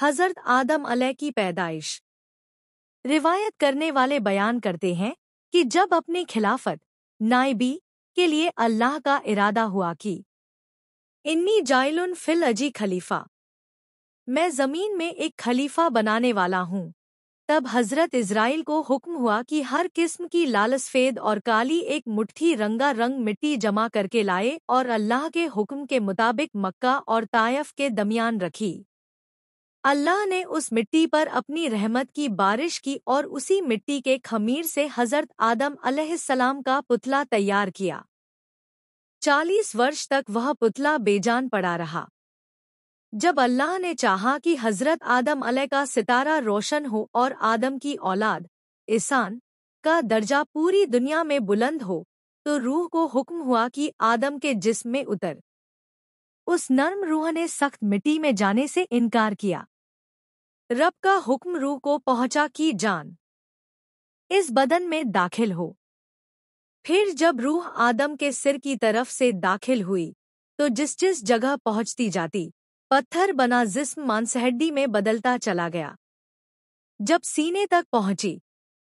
हज़रत आदम अलैह की पैदाइश। रिवायत करने वाले बयान करते हैं कि जब अपनी खिलाफत नाइबी के लिए अल्लाह का इरादा हुआ कि इन्नी जाइलुन फिल अजी खलीफा, मैं ज़मीन में एक खलीफा बनाने वाला हूँ, तब हज़रत इज़राइल को हुक्म हुआ कि हर किस्म की लालसफेद और काली एक मुट्ठी रंगा रंग मिट्टी जमा करके लाए और अल्लाह के हुक्म के मुताबिक मक्का और तायफ के दरमियान रखी। अल्लाह ने उस मिट्टी पर अपनी रहमत की बारिश की और उसी मिट्टी के खमीर से हज़रत आदम अलैहिस्सलाम का पुतला तैयार किया। 40 वर्ष तक वह पुतला बेजान पड़ा रहा। जब अल्लाह ने चाहा कि हज़रत आदम अलैह का सितारा रोशन हो और आदम की औलाद इंसान का दर्जा पूरी दुनिया में बुलंद हो, तो रूह को हुक्म हुआ कि आदम के जिस्म में उतर। उस नर्म रूह ने सख्त मिट्टी में जाने से इनकार किया। रब का हुक्म रूह को पहुंचा कि जान इस बदन में दाखिल हो। फिर जब रूह आदम के सिर की तरफ से दाखिल हुई, तो जिस जिस जगह पहुंचती जाती पत्थर बना जिस्म मांसहड्डी में बदलता चला गया। जब सीने तक पहुंची,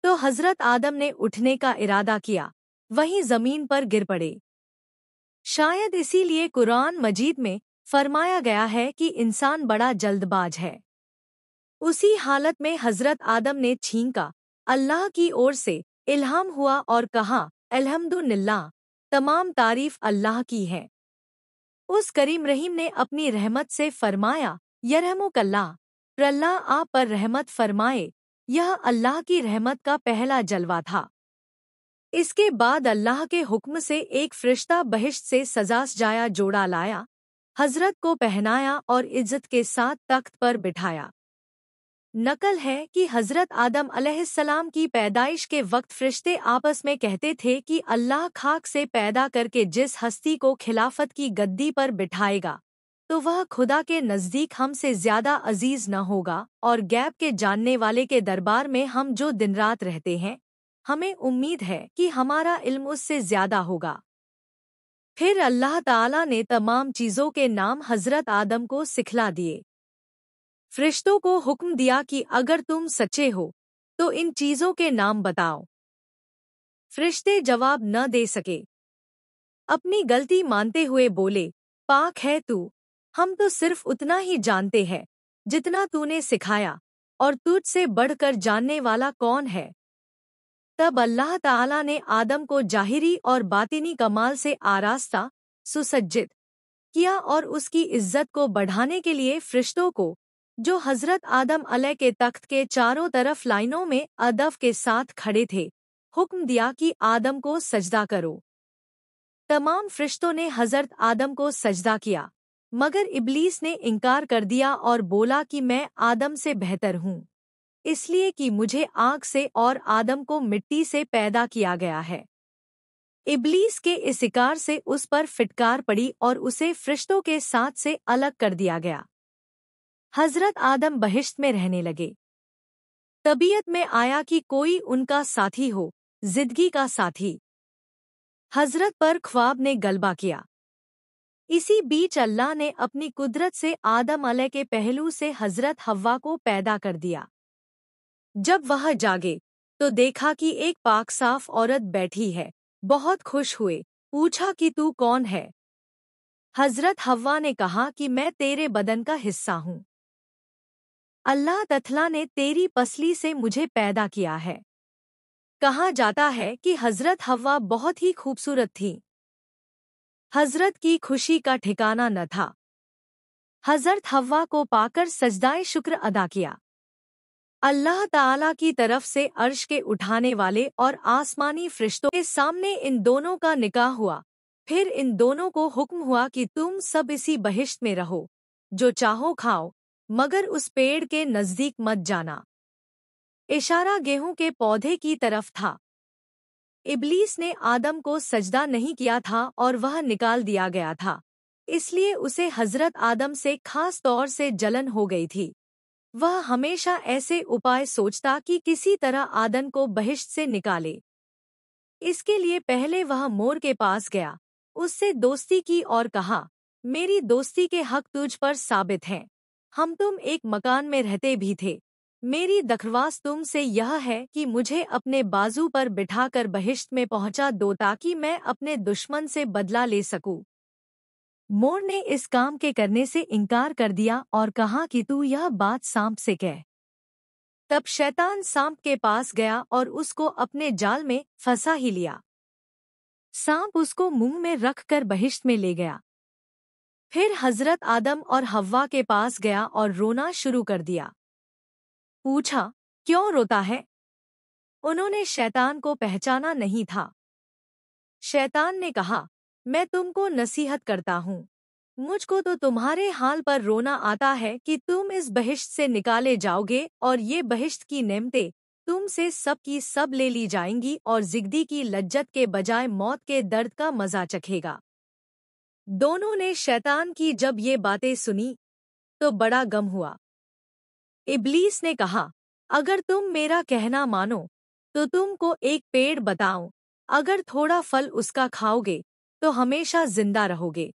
तो हज़रत आदम ने उठने का इरादा किया, वहीं जमीन पर गिर पड़े। शायद इसीलिए कुरान मजीद में फरमाया गया है कि इंसान बड़ा जल्दबाज है। उसी हालत में हज़रत आदम ने छींका, अल्लाह की ओर से इल्हाम हुआ और कहा, अल्हम्दुलिल्लाह, तमाम तारीफ अल्लाह की है। उस करीम रहीम ने अपनी रहमत से फरमाया, यरहमुकल्लाह, अल्लाह आप पर रहमत फरमाए। यह अल्लाह की रहमत का पहला जलवा था। इसके बाद अल्लाह के हुक्म से एक फरिश्ता बहिश्त से सजाया जोड़ा लाया, हज़रत को पहनाया और इज्जत के साथ तख्त पर बिठाया। नकल है कि हज़रत आदम अलैहिस्सलाम की पैदाइश के वक्त फरिश्ते आपस में कहते थे कि अल्लाह खाक से पैदा करके जिस हस्ती को खिलाफत की गद्दी पर बिठाएगा, तो वह खुदा के नज़दीक हमसे ज़्यादा अजीज़ न होगा, और गैब के जानने वाले के दरबार में हम जो दिन रात रहते हैं, हमें उम्मीद है कि हमारा इल्म उससे ज़्यादा होगा। फिर अल्लाह ताला ने तमाम चीज़ों के नाम हज़रत आदम को सिखला दिए। फरिश्तों को हुक्म दिया कि अगर तुम सच्चे हो तो इन चीज़ों के नाम बताओ। फरिश्ते जवाब न दे सके। अपनी गलती मानते हुए बोले, पाक है तू, हम तो सिर्फ उतना ही जानते हैं जितना तूने सिखाया, और तुझसे बढ़कर जानने वाला कौन है। तब अल्लाह ताला ने आदम को जाहिरी और बातिनी कमाल से आरास्ता सुसज्जित किया और उसकी इज्जत को बढ़ाने के लिए फरिश्तों को, जो हज़रत आदम अलैह के तख्त के चारों तरफ लाइनों में अदब के साथ खड़े थे, हुक्म दिया कि आदम को सजदा करो। तमाम फरिश्तों ने हज़रत आदम को सजदा किया, मगर इब्लीस ने इनकार कर दिया और बोला कि मैं आदम से बेहतर हूँ, इसलिए कि मुझे आग से और आदम को मिट्टी से पैदा किया गया है। इब्लीस के इस इकार से उस पर फिटकार पड़ी और उसे फरिश्तों के साथ से अलग कर दिया गया। हज़रत आदम बहिश्त में रहने लगे। तबीयत में आया कि कोई उनका साथी हो, जिंदगी का साथी। हज़रत पर ख्वाब ने गलबा किया। इसी बीच अल्लाह ने अपनी कुदरत से आदम अलैह के पहलू से हज़रत हव्वा को पैदा कर दिया। जब वह जागे तो देखा कि एक पाक साफ औरत बैठी है। बहुत खुश हुए, पूछा कि तू कौन है? हज़रत हव्वा ने कहा कि मैं तेरे बदन का हिस्सा हूँ। अल्लाह तआला ने तेरी पसली से मुझे पैदा किया है। कहा जाता है कि हज़रत हव्वा बहुत ही खूबसूरत थी। हज़रत की खुशी का ठिकाना न था। हज़रत हव्वा को पाकर सजदाए शुक्र अदा किया। अल्लाह ताला की तरफ से अर्श के उठाने वाले और आसमानी फरिश्तों के सामने इन दोनों का निकाह हुआ। फिर इन दोनों को हुक्म हुआ कि तुम सब इसी बहिश्त में रहो, जो चाहो खाओ, मगर उस पेड़ के नज़दीक मत जाना। इशारा गेहूं के पौधे की तरफ था। इब्लीस ने आदम को सजदा नहीं किया था और वह निकाल दिया गया था, इसलिए उसे हज़रत आदम से खास तौर से जलन हो गई थी। वह हमेशा ऐसे उपाय सोचता कि किसी तरह आदम को बहिश्त से निकाले। इसके लिए पहले वह मोर के पास गया, उससे दोस्ती की और कहा, मेरी दोस्ती के हक तुझ पर साबित हैं। हम तुम एक मकान में रहते भी थे। मेरी दरख्वास्त तुमसे यह है कि मुझे अपने बाजू पर बिठाकर बहिश्त में पहुंचा दो ताकि मैं अपने दुश्मन से बदला ले सकूं। मोर ने इस काम के करने से इनकार कर दिया और कहा कि तू यह बात सांप से कह। तब शैतान सांप के पास गया और उसको अपने जाल में फंसा ही लिया। सांप उसको मुंह में रखकर बहिश्त में ले गया। फिर हजरत आदम और हव्वा के पास गया और रोना शुरू कर दिया। पूछा, क्यों रोता है? उन्होंने शैतान को पहचाना नहीं था। शैतान ने कहा, मैं तुमको नसीहत करता हूँ। मुझको तो तुम्हारे हाल पर रोना आता है कि तुम इस बहिश्त से निकाले जाओगे और ये बहिश्त की नेमतें तुमसे सब की सब ले ली जाएंगी और जिंदगी की लज्जत के बजाय मौत के दर्द का मजा चखेगा। दोनों ने शैतान की जब ये बातें सुनी तो बड़ा गम हुआ। इब्लीस ने कहा, अगर तुम मेरा कहना मानो तो तुमको एक पेड़ बताऊं, अगर थोड़ा फल उसका खाओगे तो हमेशा जिंदा रहोगे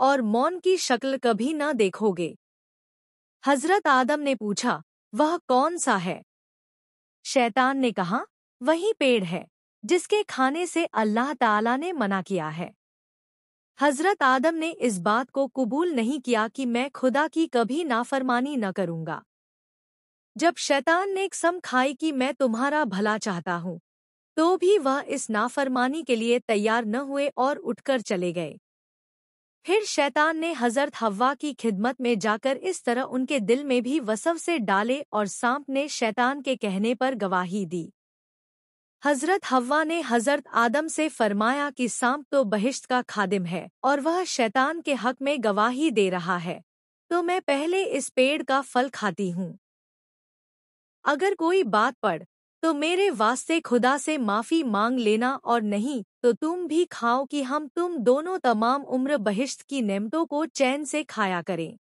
और मौन की शक्ल कभी न देखोगे। हजरत आदम ने पूछा, वह कौन सा है? शैतान ने कहा, वही पेड़ है जिसके खाने से अल्लाह ताला ने मना किया है। हजरत आदम ने इस बात को कबूल नहीं किया कि मैं खुदा की कभी नाफरमानी न करूंगा। जब शैतान ने कसम खाई कि मैं तुम्हारा भला चाहता हूँ, तो भी वह इस नाफरमानी के लिए तैयार न हुए और उठकर चले गए। फिर शैतान ने हजरत हव्वा की खिदमत में जाकर इस तरह उनके दिल में भी वसवसे डाले और सांप ने शैतान के कहने पर गवाही दी। हजरत हव्वा ने हजरत आदम से फरमाया कि सांप तो बहिश्त का खादिम है और वह शैतान के हक में गवाही दे रहा है, तो मैं पहले इस पेड़ का फल खाती हूँ। अगर कोई बात पड़ तो मेरे वास्ते खुदा से माफ़ी मांग लेना, और नहीं तो तुम भी खाओ कि हम तुम दोनों तमाम उम्र बहिश्त की नेमतों को चैन से खाया करें।